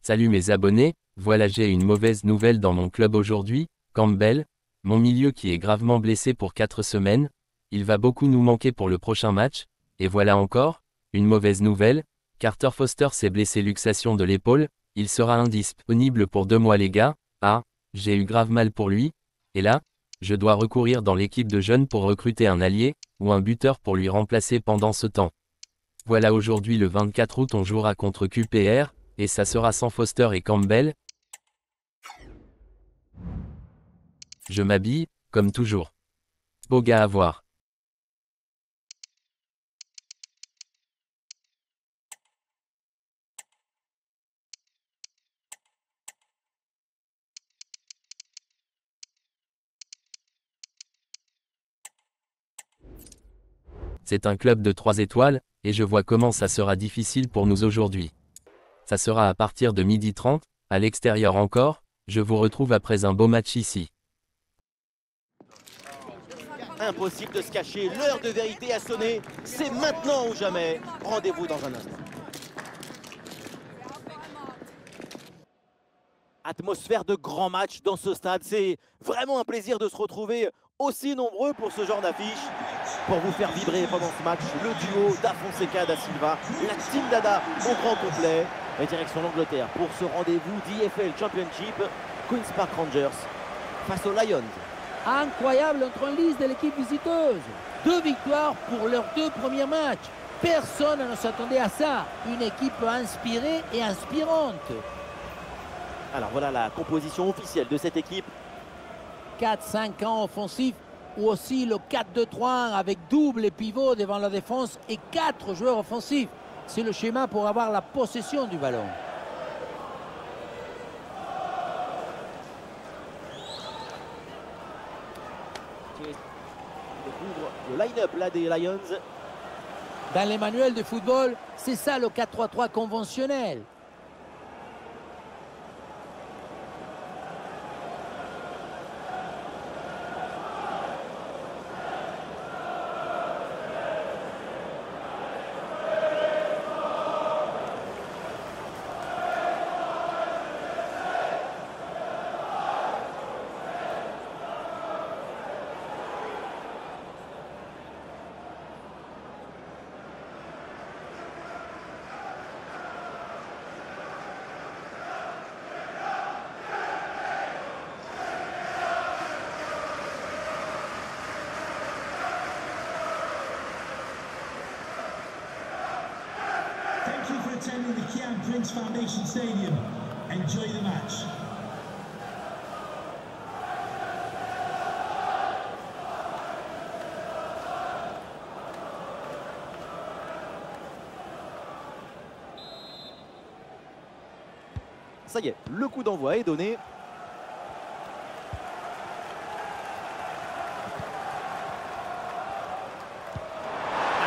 Salut mes abonnés, voilà j'ai une mauvaise nouvelle dans mon club aujourd'hui, Campbell, mon milieu qui est gravement blessé pour 4 semaines, il va beaucoup nous manquer pour le prochain match, et voilà encore, une mauvaise nouvelle, Carter Foster s'est blessé luxation de l'épaule, il sera indisponible pour 2 mois les gars, j'ai eu grave mal pour lui, et là, je dois recourir dans l'équipe de jeunes pour recruter un allié, ou un buteur pour lui remplacer pendant ce temps. Voilà aujourd'hui le 24 août on jouera contre QPR, et ça sera sans Foster et Campbell. Je m'habille, comme toujours. Beau gars à voir. C'est un club de 3 étoiles, et je vois comment ça sera difficile pour nous aujourd'hui. Ça sera à partir de 12h30, à l'extérieur encore, je vous retrouve après un beau match ici. Impossible de se cacher, l'heure de vérité a sonné, c'est maintenant ou jamais. Rendez-vous dans un instant. Atmosphère de grand match dans ce stade, c'est vraiment un plaisir de se retrouver aussi nombreux pour ce genre d'affiche. Pour vous faire vibrer pendant ce match, le duo Da Fonseca Da Silva, la Team Dada au grand complet, et direction l'Angleterre pour ce rendez-vous d'IFL Championship, Queen's Park Rangers face aux Lions. Incroyable entre en liste de l'équipe visiteuse. 2 victoires pour leurs 2 premiers matchs. Personne ne s'attendait à ça. Une équipe inspirée et inspirante. Alors voilà la composition officielle de cette équipe. 4-5 offensifs ou aussi le 4-2-3-1 avec double pivot devant la défense et 4 joueurs offensifs. C'est le schéma pour avoir la possession du ballon. Le line-up là des Lions. Dans les manuels de football, c'est ça le 4-3-3 conventionnel. Thank you for attending the Kian Prince Foundation Stadium. Enjoy the match. Ça y est, le coup d'envoi est donné.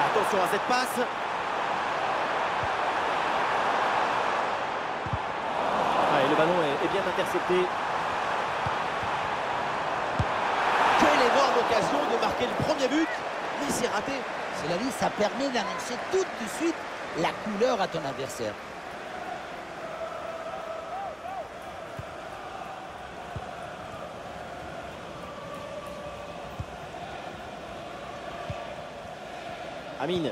Attention à cette passe. Le ballon est bien intercepté. Quelle énorme occasion de marquer le premier but, mais c'est raté. Cela dit, ça permet d'annoncer tout de suite la couleur à ton adversaire. Amine.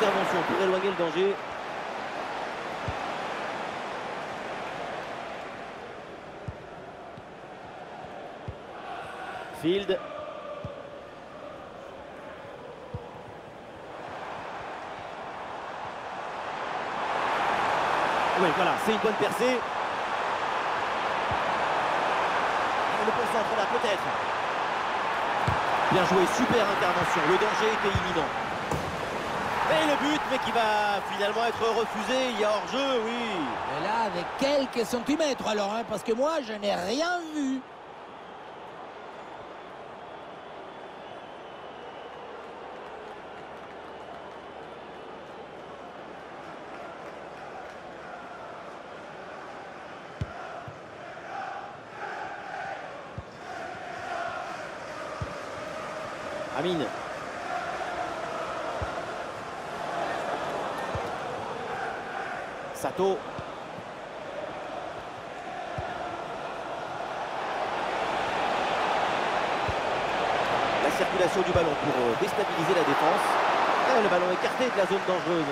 Intervention pour éloigner le danger. Field. Oui, voilà, c'est une bonne percée. Le concentre là, peut-être. Bien joué, super intervention. Le danger était imminent. Et le but, mais qui va finalement être refusé. Il y a hors-jeu, oui. Et là, avec quelques centimètres alors, parce que moi, je n'ai rien vu. Amine. Sato. La circulation du ballon pour déstabiliser la défense. Et le ballon écarté de la zone dangereuse.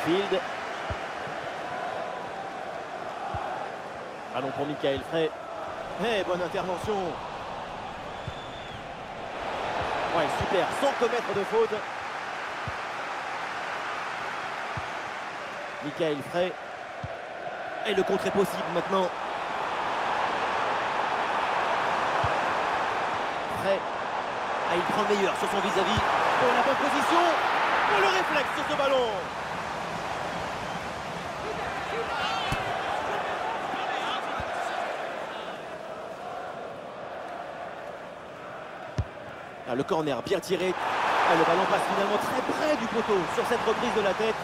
Field. Ballon pour Michael Frey. Eh, bonne intervention. Ouais, super, sans commettre de faute. Michael Frey. Et le contre est possible maintenant. Frey. Ah, il prend le meilleur sur son vis-à-vis. Oh, la bonne position. Oh, le réflexe sur ce ballon. Ah, le corner bien tiré. Ah, le ballon passe finalement très près du poteau sur cette reprise de la tête.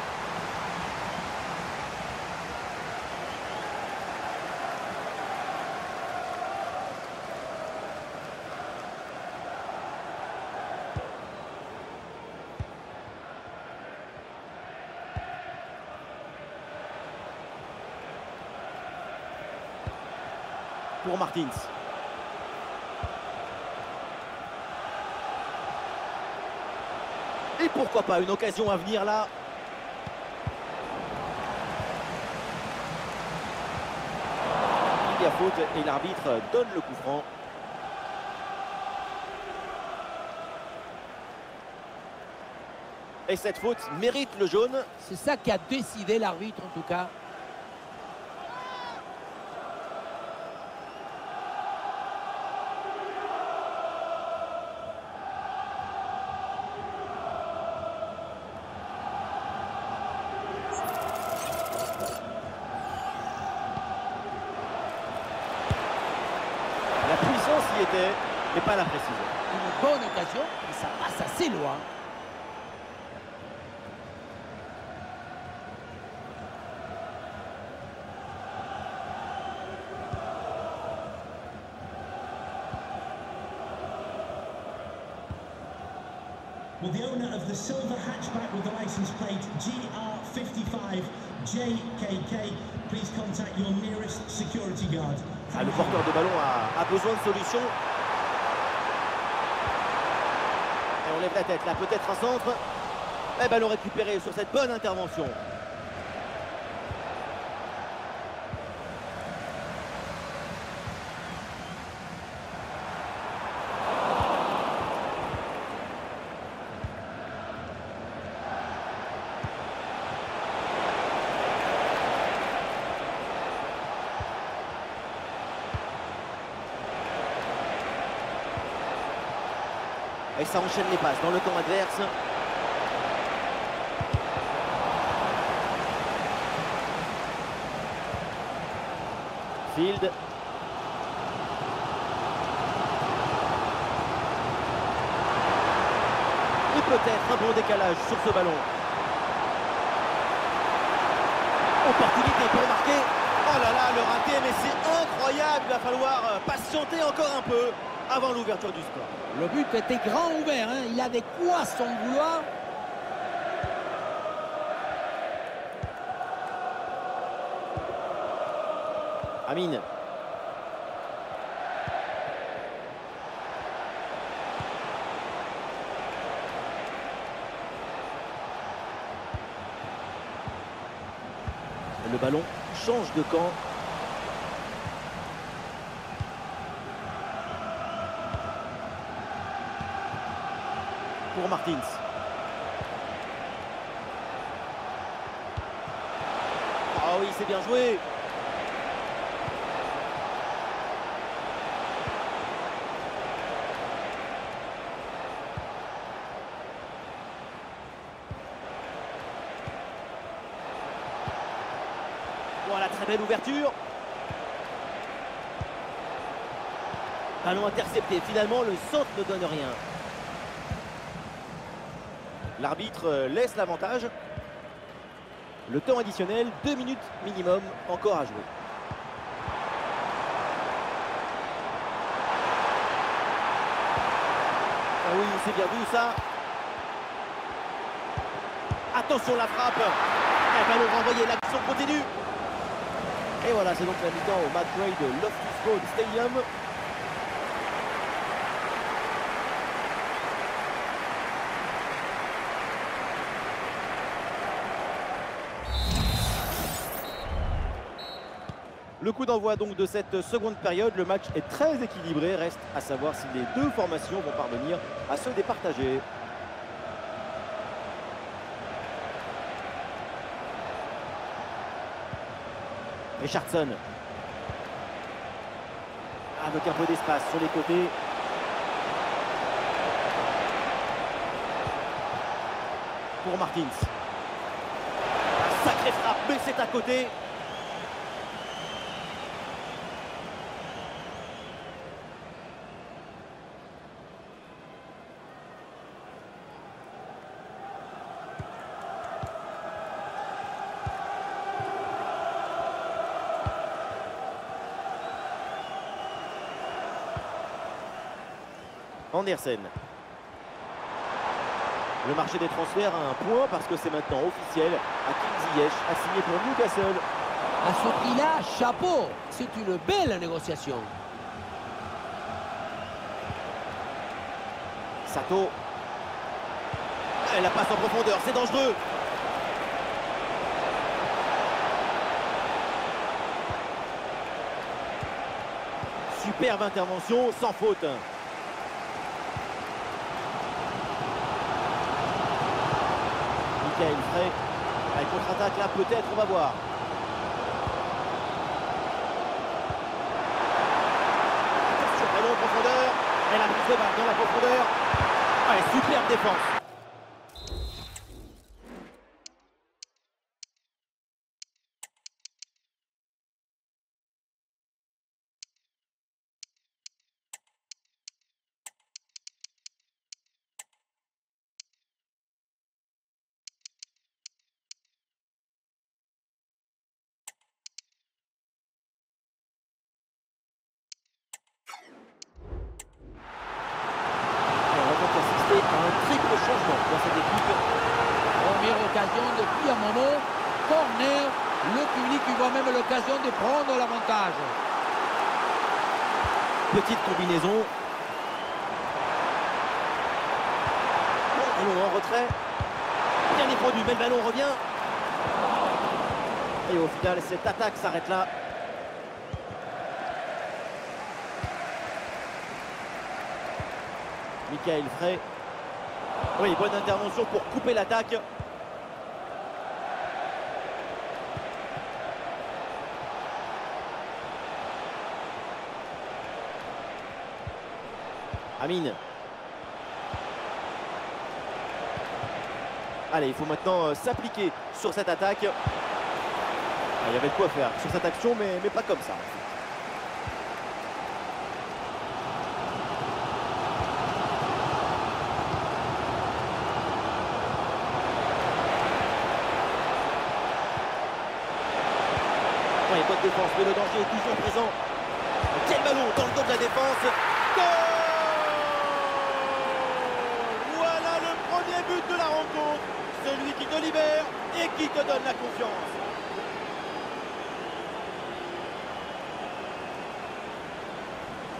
Pour Martins. Et pourquoi pas une occasion à venir là. Il y a faute et l'arbitre donne le coup franc. Et cette faute mérite le jaune. C'est ça qui a décidé l'arbitre en tout cas. La puissance y était, mais pas la précision. Une bonne occasion, mais ça passe assez loin. Well, the owner of the silver hatchback with the license plate GR55 JKK, please contact your nearest security guard. Ah, le porteur de ballon a besoin de solution. Et on lève la tête là, peut-être un centre. Et ballon récupéré sur cette bonne intervention. Et ça enchaîne les passes dans le camp adverse. Field. Et peut-être un bon décalage sur ce ballon. Opportunité pour marquer. Oh là là, le raté, mais c'est incroyable. Il va falloir patienter encore un peu avant l'ouverture du score. Le but était grand ouvert, hein. Il avait quoi son vouloir. Amine. Le ballon change de camp. Pour Martins. Oh oui, c'est bien joué. Voilà, très belle ouverture. Ballon intercepté. Finalement, le centre ne donne rien. L'arbitre laisse l'avantage. Le temps additionnel, 2 minutes minimum encore à jouer. Ah oui, c'est bien vu ça. Attention la frappe. Un ballon renvoyé, l'action continue. Et voilà, c'est donc la mi-temps au Matt Gray de Loftus Road Stadium. Le coup d'envoi donc de cette seconde période, le match est très équilibré, reste à savoir si les deux formations vont parvenir à se départager. Richardson. Avec un peu d'espace sur les côtés. Pour Martins. Un sacré frappe, mais c'est à côté. Andersen. Le marché des transferts a un point parce que c'est maintenant officiel. Hakim Ziyech a signé pour Newcastle. À ce prix-là, chapeau. C'est une belle négociation. Sato. Elle la passe en profondeur, c'est dangereux. Superbe intervention, sans faute. Michael Frey. Elle contre-attaque là, peut-être, on va voir. Attention, ballon en profondeur. Elle a pris le balle dans la profondeur. Ouais, superbe défense. Un triple changement dans cette équipe. Première occasion depuis un moment. Corner. Le public lui voit même l'occasion de prendre l'avantage. Petite combinaison. Ballon en retrait. Bien défendu, mais le ballon revient. Et au final, cette attaque s'arrête là. Michael Frey. Oui, bonne intervention pour couper l'attaque. Amine. Allez, il faut maintenant s'appliquer sur cette attaque. Ah, il y avait de quoi faire sur cette action, mais pas comme ça. Ouais, bonne défense, mais le danger est toujours présent. Quel ballon dans le dos de la défense. Goal! Voilà le premier but de la rencontre. Celui qui te libère et qui te donne la confiance.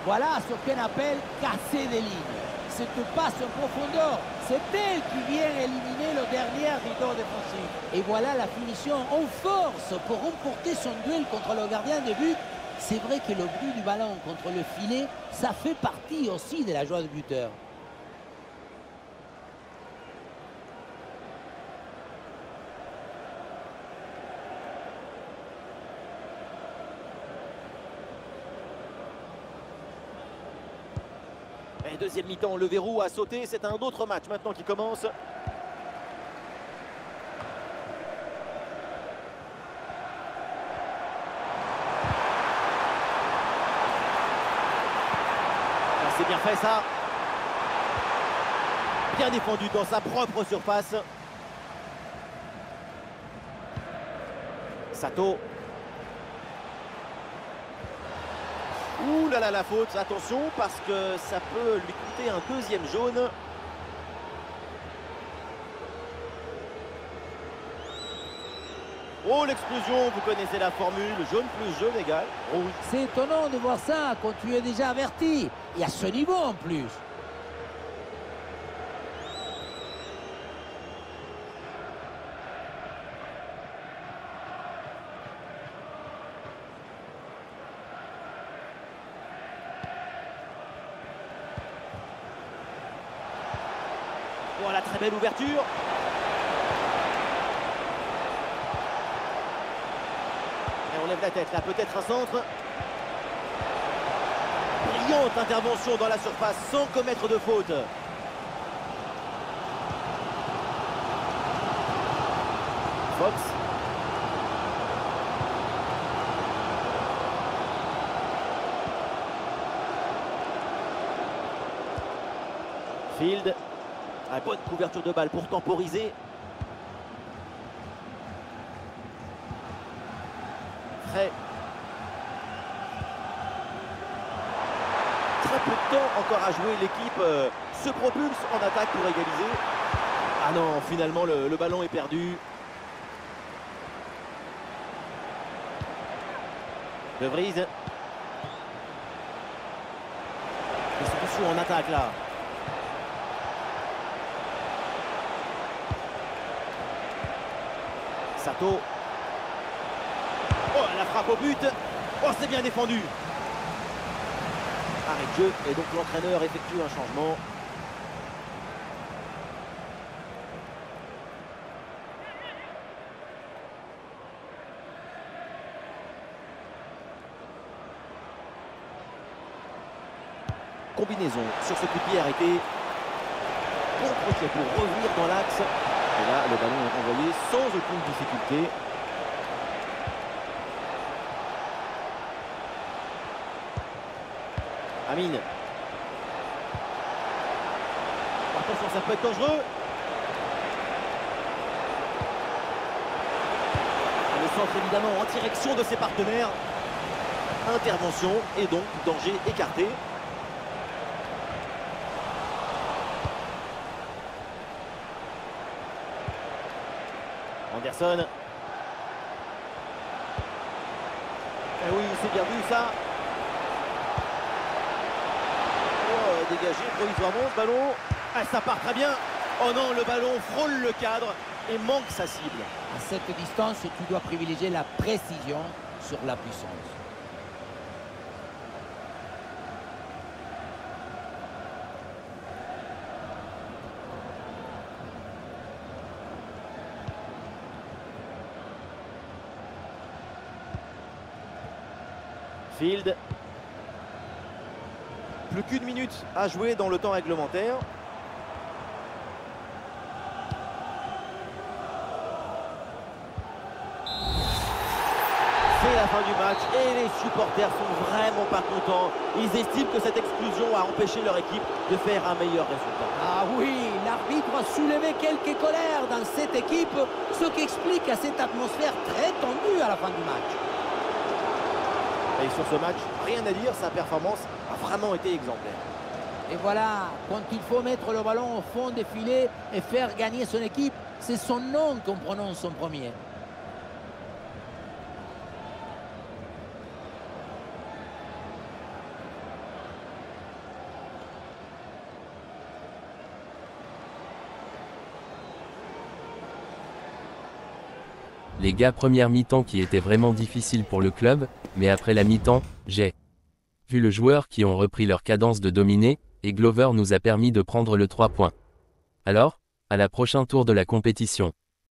Voilà ce qu'on appelle casser des lignes. Cette passe en profondeur, c'est elle qui vient éliminer le dernier rideau défensif. Et voilà la finition en force pour remporter son duel contre le gardien de but. C'est vrai que le bruit du ballon contre le filet, ça fait partie aussi de la joie du buteur. Et deuxième mi-temps, le verrou a sauté. C'est un autre match maintenant qui commence. C'est bien fait ça. Bien défendu dans sa propre surface. Sato. Ouh là là, la faute, attention, parce que ça peut lui coûter un deuxième jaune. Oh, l'explosion, vous connaissez la formule, jaune plus jaune égale rouge. C'est étonnant de voir ça quand tu es déjà averti. Et à ce niveau en plus. Voilà, très belle ouverture. Et on lève la tête là, peut-être un centre. Brillante intervention dans la surface sans commettre de faute. Fox. Field. Ah, bonne couverture de balle pour temporiser. Très peu de temps encore à jouer. L'équipe se propulse en attaque pour égaliser. Ah non, finalement le ballon est perdu. De Vries. Des solutions en attaque là. Sato. Oh, la frappe au but. Oh, c'est bien défendu. Arrêt de jeu. Et donc l'entraîneur effectue un changement. Combinaison sur ce coup de pied arrêté. Bon crochet pour revenir dans l'axe. Et là, le ballon est envoyé sans aucune difficulté. Amine. Attention, ça peut être dangereux. Le centre évidemment en direction de ses partenaires. Intervention et donc danger écarté. Anderson. Eh oui, c'est bien vu ça. Oh, dégagé provisoirement ce ballon. Ah, ça part très bien. Oh non, le ballon frôle le cadre et manque sa cible. À cette distance, tu dois privilégier la précision sur la puissance. Field. Plus qu'une minute à jouer dans le temps réglementaire. C'est la fin du match et les supporters sont vraiment pas contents. Ils estiment que cette exclusion a empêché leur équipe de faire un meilleur résultat. Ah oui, l'arbitre a soulevé quelques colères dans cette équipe, ce qui explique à cette atmosphère très tendue à la fin du match. Et sur ce match, rien à dire, sa performance a vraiment été exemplaire. Et voilà, quand il faut mettre le ballon au fond des filets et faire gagner son équipe, c'est son nom qu'on prononce en premier. Les gars, première mi-temps qui était vraiment difficile pour le club, mais après la mi-temps, j'ai vu le joueur qui ont repris leur cadence de dominer, et Glover nous a permis de prendre le 3 points. Alors, à la prochain tour de la compétition.